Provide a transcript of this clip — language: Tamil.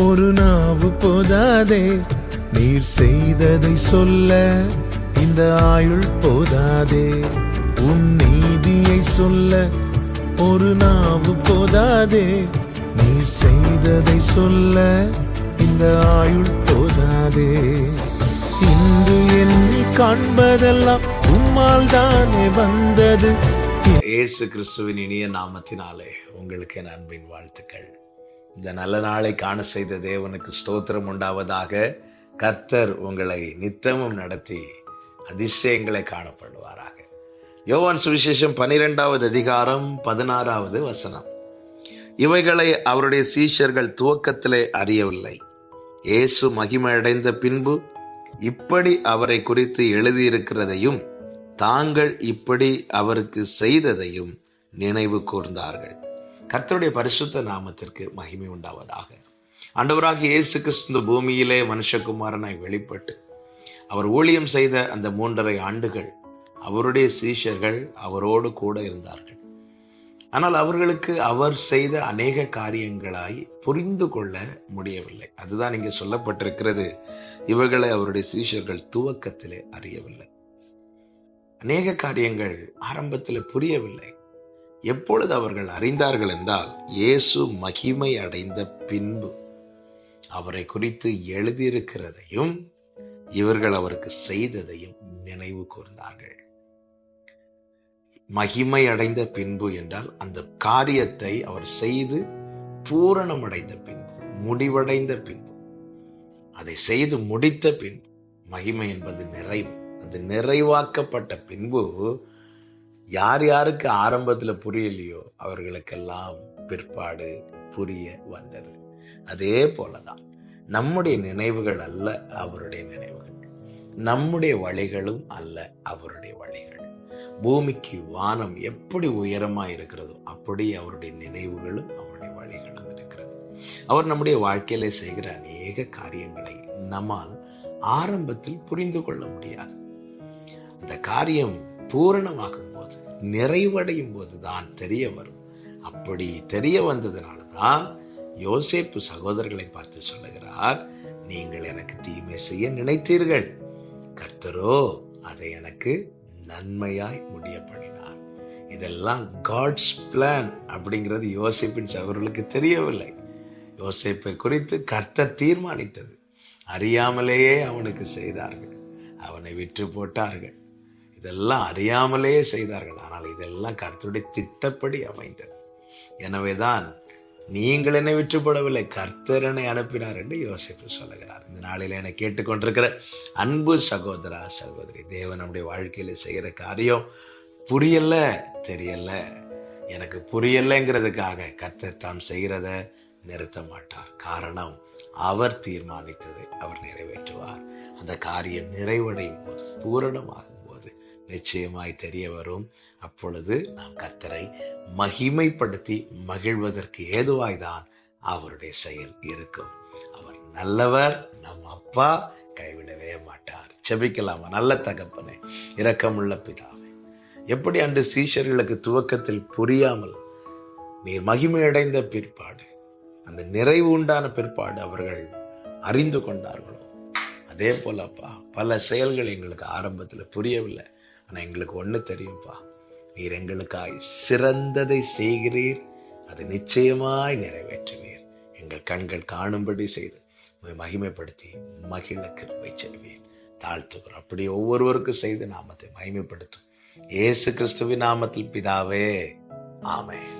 ஒரு நாவு போதாதே, நீர் செய்ததை சொல்ல இந்த ஆயுள் போதாதே. உன் நீதியை சொல்ல ஒரு நாவு போதாதே, நீர் செய்ததை சொல்ல இந்த ஆயுள் போதாதே. இன்று என்னை காண்பதெல்லாம் உம்மால் தானே வந்தது. இயேசு கிறிஸ்துவின் இனிய நாமத்தினாலே உங்களுக்கு என் அன்பின் வாழ்த்துக்கள். இந்த நல்ல நாளை காண செய்த தேவனுக்கு ஸ்தோத்திரம் உண்டாவதாக. கர்த்தர் உங்களை நித்தமும் நடத்தி அதிசயங்களை காணப்படுவாராக. யோவான் சுவிசேஷம் 12வது அதிகாரம் 16வது வசனம். இவைகளை அவருடைய சீஷர்கள் துவக்கத்திலே அறியவில்லை. இயேசு மகிமை அடைந்த பின்பு இப்படி அவரை குறித்து எழுதியிருக்கிறதையும் தாங்கள் இப்படி அவருக்கு செய்ததையும் நினைவு கூர்ந்தார்கள். கர்த்தருடைய பரிசுத்த நாமத்திற்கு மகிமை உண்டாவதாக. ஆண்டவராகிய இயேசு கிறிஸ்து பூமியிலே மனுஷகுமாரனாய் வெளிப்பட்டு அவர் ஊழியம் செய்த அந்த 3.5 ஆண்டுகள் அவருடைய சீஷர்கள் அவரோடு கூட இருந்தார்கள். ஆனால் அவர்களுக்கு அவர் செய்த அநேக காரியங்களாய் புரிந்து கொள்ள முடியவில்லை. அதுதான் இங்கே சொல்லப்பட்டிருக்கிறது, இவைகளை அவருடைய சீஷர்கள் துவக்கத்திலே அறியவில்லை. அநேக காரியங்கள் ஆரம்பத்தில் புரியவில்லை. எப்பொழுது அவர்கள் அறிந்தார்கள் என்றால், இயேசு மகிமை அடைந்த பின்பு அவரை குறித்து எழுதியிருக்கிறதையும் இவர்கள் அவருக்கு செய்ததையும் நினைவு கூர்ந்தார்கள். மகிமை அடைந்த பின்பு என்றால் அந்த காரியத்தை அவர் செய்து பூரணமடைந்த பின்பு, முடிவடைந்த பின்பு, அதை செய்து முடித்த பின்பு. மகிமை என்பது நிறைவு. அது நிறைவாக்கப்பட்ட பின்பு யார் யாருக்கு ஆரம்பத்தில் புரியலையோ அவர்களுக்கெல்லாம் பிற்பாடு புரிய வந்தது. அதே போலதான் நம்முடைய நினைவுகள் அல்ல அவருடைய நினைவுகள், நம்முடைய வழிகளும் அல்ல அவருடைய வழிகள். பூமிக்கு வானம் எப்படி உயரமா இருக்கிறதோ அப்படி அவருடைய நினைவுகளும் அவருடைய வழிகளும் இருக்கிறது. அவர் நம்முடைய வாழ்க்கையில செய்கிற அநேக காரியங்களை நம்மால் ஆரம்பத்தில் புரிந்து கொள்ள முடியாது. அந்த காரியம் பூரணமாகும் போது, நிறைவடையும் போது தான் தெரிய வரும். அப்படி தெரிய வந்ததுனாலதான் யோசேப்பு சகோதரர்களை பார்த்து சொல்லுகிறார், நீங்கள் எனக்கு தீமை செய்ய நினைத்தீர்கள், கர்த்தரோ அதை எனக்கு நன்மையாய் முடிய பண்ணினார். இதெல்லாம் காட்ஸ் பிளான் அப்படிங்கிறது யோசேப்பின் சகோதரர்களுக்கு தெரியவில்லை. யோசேப்பை குறித்து கர்த்தர் தீர்மானித்தது. அறியாமலேயே அவனுக்கு செய்தார்கள், அவனை விற்று போட்டார்கள். இதெல்லாம் அறியாமலேயே செய்தார்கள். ஆனால் இதெல்லாம் கர்த்தருடைய திட்டப்படி அமைந்தது. எனவேதான் நீங்கள் என்னை விற்று போடவில்லை, கர்த்தர் என்னை அனுப்பினார் என்று யோசேப்பு சொல்லுகிறார். இந்த நாளில் என்னை கேட்டுக்கொண்டிருக்கிற அன்பு சகோதரா சகோதரி, தேவன் நம்முடைய வாழ்க்கையில செய்கிற காரியம் புரியல, தெரியல, எனக்கு புரியலைங்கிறதுக்காக கர்த்தர் தாம் செய்கிறத நிறுத்த மாட்டார். காரணம், அவர் தீர்மானித்ததை அவர் நிறைவேற்றுவார். அந்த காரியம் நிறைவடையும் போது, பூரணமாகும் போது நிச்சயமாய் தெரிய வரும். அப்பொழுது நாம் கர்த்தரை மகிமைப்படுத்தி மகிழ்வதற்கு ஏதுவாய்தான் அவருடைய செயல் இருக்கும். அவர் நல்லவர், நம் அப்பா, கைவிடவே மாட்டார். செபிக்கலாமா? நல்ல தகப்பனே, இரக்கமுள்ள பிதாவே, எப்படி அன்று சீஷர்களுக்கு துவக்கத்தில் புரியாமல் நீர் மகிமையடைந்த பிற்பாடு, அந்த நிறைவு உண்டான பிற்பாடு அவர்கள் அறிந்து கொண்டார்களோ, அதே போலப்பா பல செயல்கள் எங்களுக்கு ஆரம்பத்தில் புரியவில்லை. ஆனால் எங்களுக்கு ஒன்று தெரியும்ப்பா, நீர் எங்களுக்காய் சிறந்ததை செய்கிறீர், அது நிச்சயமாய் நிறைவேற்றுவீர். எங்கள் கண்கள் காணும்படி செய்து மகிமைப்படுத்தி மகிழ கிருபை செய்வீர். தாழ்த்துகிறோம். அப்படி ஒவ்வொருவருக்கும் செய்து நாமத்தை மகிமைப்படுத்தும் இயேசு கிறிஸ்துவின் நாமத்தில் பிதாவே, ஆமென்.